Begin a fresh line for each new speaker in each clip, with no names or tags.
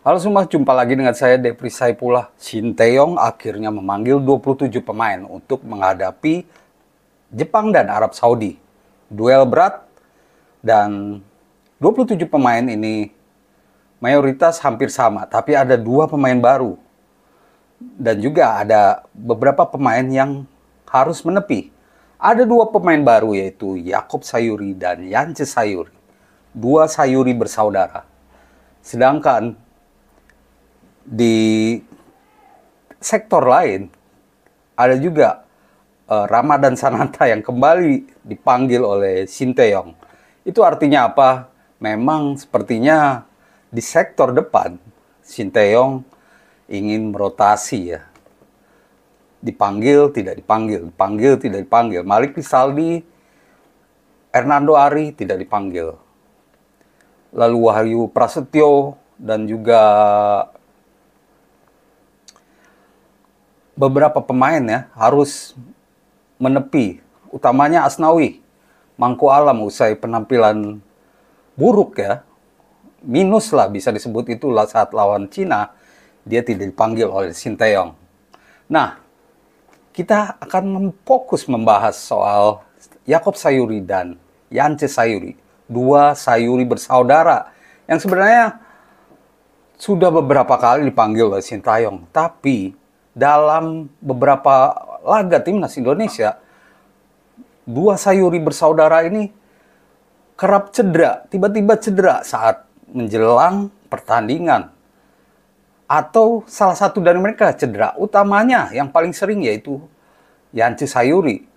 Halo semua, jumpa lagi dengan saya Depri Saipullah. Shin Tae-yong akhirnya memanggil 27 pemain untuk menghadapi Jepang dan Arab Saudi. Duel berat dan 27 pemain ini mayoritas hampir sama, tapi ada dua pemain baru. Dan juga ada beberapa pemain yang harus menepi. Ada dua pemain baru yaitu Jakob Sayuri dan Yance Sayuri. Dua Sayuri bersaudara. Sedangkan di sektor lain ada juga Ramadan Sananta yang kembali dipanggil oleh Shin Tae-yong. Itu artinya apa? Memang sepertinya di sektor depan Shin Tae-yong ingin merotasi ya. Dipanggil, tidak dipanggil, dipanggil, tidak dipanggil. Malik Rizaldi, Hernando Ari tidak dipanggil. Lalu Wahyu Prasetyo dan juga beberapa pemain ya harus menepi, utamanya Asnawi Mangku Alam usai penampilan buruk ya, minus lah bisa disebut itulah saat lawan Cina, dia tidak dipanggil oleh Shin Tae-yong. Nah, kita akan fokus membahas soal Jakob Sayuri dan Yance Sayuri, dua Sayuri bersaudara yang sebenarnya sudah beberapa kali dipanggil oleh Shin Tae-yong, tapi dalam beberapa laga timnas Indonesia, dua Sayuri bersaudara ini kerap cedera, tiba-tiba cedera saat menjelang pertandingan. Atau salah satu dari mereka cedera. Utamanya yang paling sering yaitu Yance Sayuri.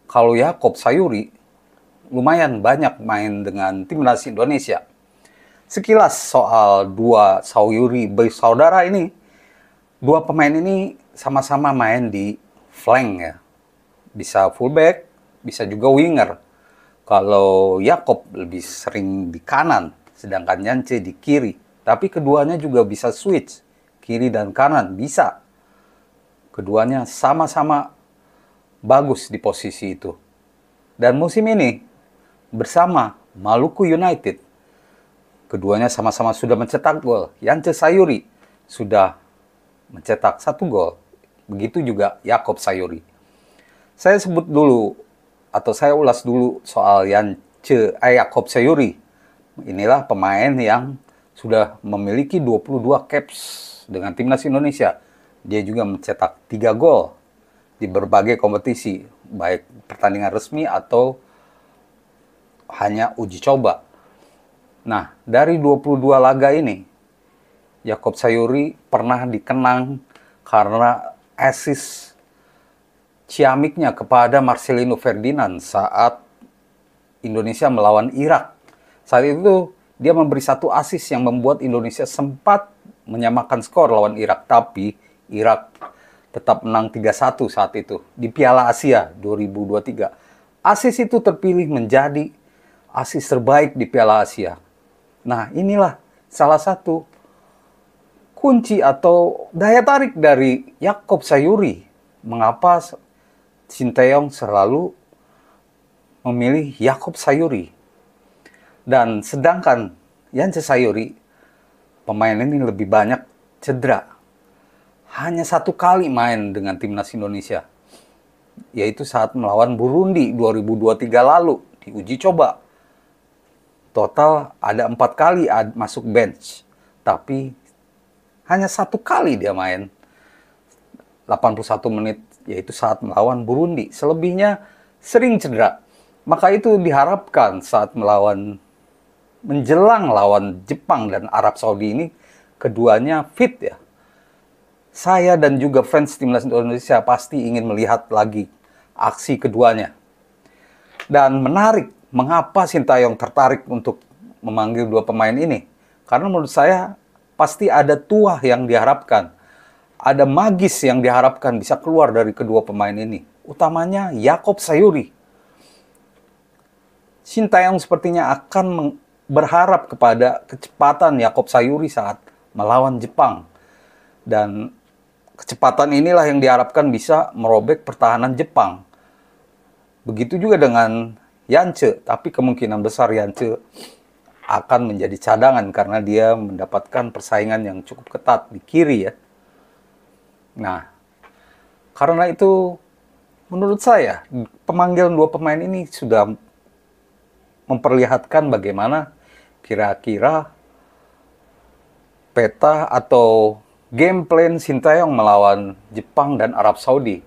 Kalau Jakob Sayuri lumayan banyak main dengan timnas Indonesia. Sekilas soal dua Sayuri bersaudara ini, dua pemain ini sama-sama main di flank ya. Bisa fullback, bisa juga winger. Kalau Jakob lebih sering di kanan, sedangkan Yance di kiri. Tapi keduanya juga bisa switch, kiri dan kanan, bisa. Keduanya sama-sama bagus di posisi itu. Dan musim ini, bersama Maluku United, keduanya sama-sama sudah mencetak gol. Yance Sayuri sudah mencetak 1 gol. Begitu juga Jakob Sayuri. Saya sebut dulu, atau saya ulas dulu soal Jakob Sayuri. Inilah pemain yang sudah memiliki 22 caps dengan timnas Indonesia. Dia juga mencetak 3 gol di berbagai kompetisi, baik pertandingan resmi atau hanya uji coba. Nah, dari 22 laga ini, Jakob Sayuri pernah dikenang karena assist ciamiknya kepada Marcelino Ferdinand saat Indonesia melawan Irak. Saat itu dia memberi 1 assist yang membuat Indonesia sempat menyamakan skor lawan Irak. Tapi Irak tetap menang 3-1 saat itu di Piala Asia 2023. Assist itu terpilih menjadi assist terbaik di Piala Asia. Nah, inilah salah satu kunci atau daya tarik dari Jakob Sayuri. Mengapa Shin Tae-yong selalu memilih Jakob Sayuri. Dan sedangkan Yance Sayuri, pemain ini lebih banyak cedera. Hanya 1 kali main dengan timnas Indonesia, yaitu saat melawan Burundi 2023 lalu di uji coba. Total ada 4 kali masuk bench, tapi hanya 1 kali dia main 81 menit, yaitu saat melawan Burundi. Selebihnya sering cedera. Maka itu diharapkan saat menjelang lawan Jepang dan Arab Saudi ini, keduanya fit ya. Saya dan juga fans timnas Indonesia pasti ingin melihat lagi aksi keduanya. Dan menarik, mengapa Shin Tae-yong tertarik untuk memanggil dua pemain ini? Karena menurut saya pasti ada tuah yang diharapkan. Ada magis yang diharapkan bisa keluar dari kedua pemain ini. Utamanya Jakob Sayuri. Shin Tae-yong sepertinya akan berharap kepada kecepatan Jakob Sayuri saat melawan Jepang. Dan kecepatan inilah yang diharapkan bisa merobek pertahanan Jepang. Begitu juga dengan Yance, tapi kemungkinan besar Yance akan menjadi cadangan karena dia mendapatkan persaingan yang cukup ketat di kiri ya. Nah, karena itu menurut saya pemanggilan dua pemain ini sudah memperlihatkan bagaimana kira-kira peta atau game plan Sintayong melawan Jepang dan Arab Saudi.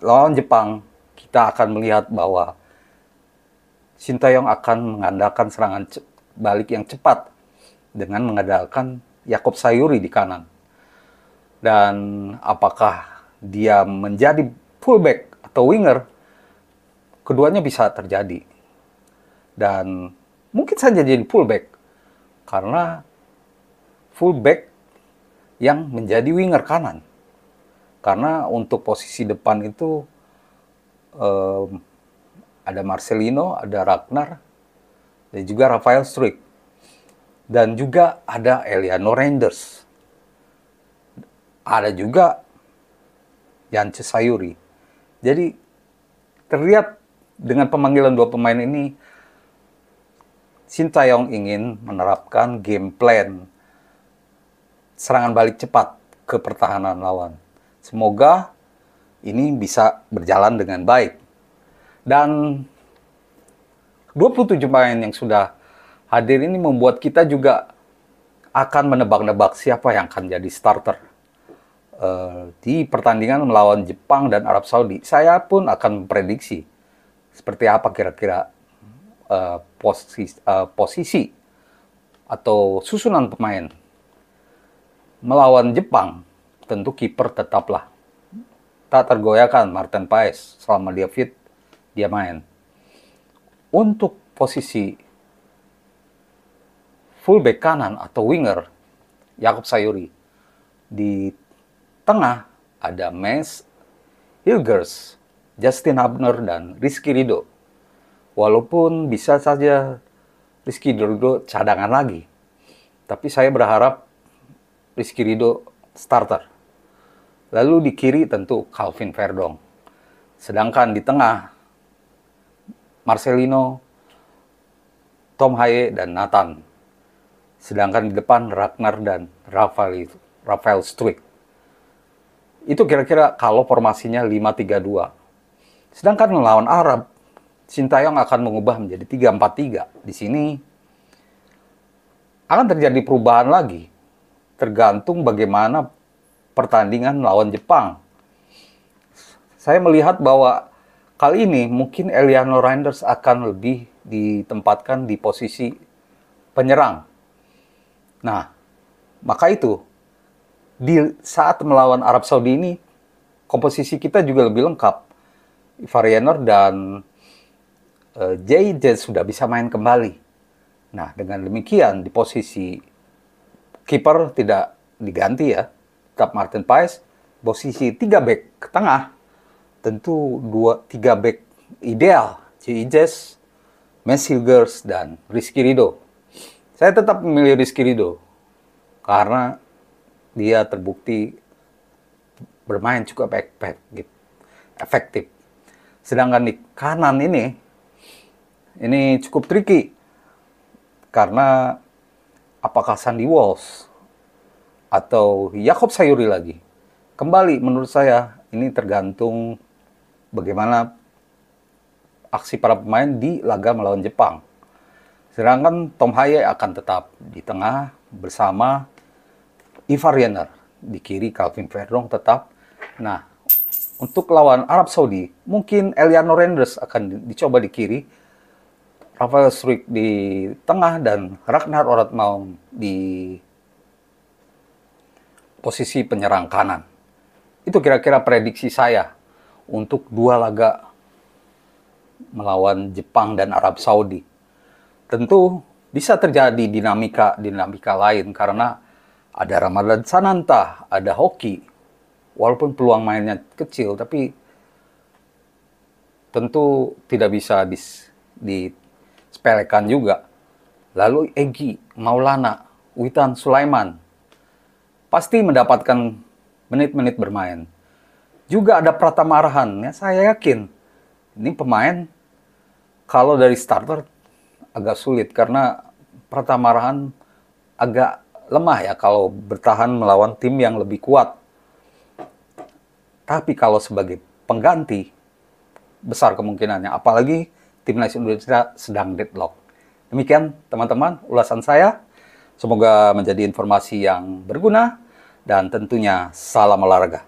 Lawan Jepang, kita akan melihat bahwa Sintayong akan mengandalkan serangan balik yang cepat dengan mengandalkan Yaakob Sayuri di kanan. Dan apakah dia menjadi fullback atau winger, keduanya bisa terjadi. Dan mungkin saja jadi fullback, karena fullback yang menjadi winger kanan. Karena untuk posisi depan itu ada Marcelino, ada Ragnar, dan juga Rafael Struijk. Dan juga ada Eliano Reinders. Ada juga Yance Sayuri. Jadi terlihat dengan pemanggilan dua pemain ini, Sintayong ingin menerapkan game plan serangan balik cepat ke pertahanan lawan. Semoga ini bisa berjalan dengan baik. Dan 27 pemain yang sudah hadir ini membuat kita juga akan menebak-nebak siapa yang akan jadi starter di pertandingan melawan Jepang dan Arab Saudi. Saya pun akan memprediksi seperti apa kira-kira posisi atau susunan pemain. Melawan Jepang, tentu kiper tetaplah tak tergoyahkan, Martin Paes. Selama dia fit, dia main. Untuk posisi fullback kanan atau winger, Yaakob Sayuri. Di tengah ada Mads Hilgers, Justin Hubner, dan Rizky Ridho. Walaupun bisa saja Rizky Ridho cadangan lagi, tapi saya berharap Rizky Ridho starter. Lalu di kiri tentu Calvin Verdong. Sedangkan di tengah Marcelino, Tom Haye, dan Nathan. Sedangkan di depan Ragnar dan Rafael Struijk. Itu kira-kira kalau formasinya 5-3-2. Sedangkan melawan Arab, Sintayong akan mengubah menjadi 3-4-3. Di sini akan terjadi perubahan lagi. Tergantung bagaimana pertandingan lawan Jepang. Saya melihat bahwa kali ini mungkin Eliano Reinders akan lebih ditempatkan di posisi penyerang. Nah, maka itu di saat melawan Arab Saudi ini komposisi kita juga lebih lengkap. Ivar Jenner dan JJ sudah bisa main kembali. Nah, dengan demikian di posisi kiper tidak diganti ya, tetap Martin Paes. Posisi 3 back ke tengah, tentu 3 back ideal, JJ, Mads Hilgers, dan Rizky Ridho. Saya tetap memilih Rizky Ridho karena dia terbukti bermain cukup efektif. Sedangkan di kanan ini cukup tricky karena apakah Sandy Walsh atau Yaakob Sayuri lagi. Kembali menurut saya ini tergantung bagaimana aksi para pemain di laga melawan Jepang. Sedangkan Tom Haye akan tetap di tengah bersama Ivar Jenner. Di kiri Calvin Verdong tetap. Nah, untuk lawan Arab Saudi, mungkin Eliano Reinders akan dicoba di kiri, Rafael Struijk di tengah, dan Ragnar Oratmaung di posisi penyerang kanan. Itu kira-kira prediksi saya untuk 2 laga melawan Jepang dan Arab Saudi. Tentu bisa terjadi dinamika lain karena ada Ramadan Sananta, ada hoki. Walaupun peluang mainnya kecil, tapi tentu tidak bisa disepelekan juga. Lalu Egy Maulana, Witan Sulaiman pasti mendapatkan menit-menit bermain. Juga ada Pratama Arhan, ya saya yakin ini pemain kalau dari starter agak sulit karena Pratama Arhan agak lemah ya kalau bertahan melawan tim yang lebih kuat. Tapi kalau sebagai pengganti, besar kemungkinannya. Apalagi timnas Indonesia sedang deadlock. Demikian teman-teman ulasan saya. Semoga menjadi informasi yang berguna dan tentunya salam olahraga.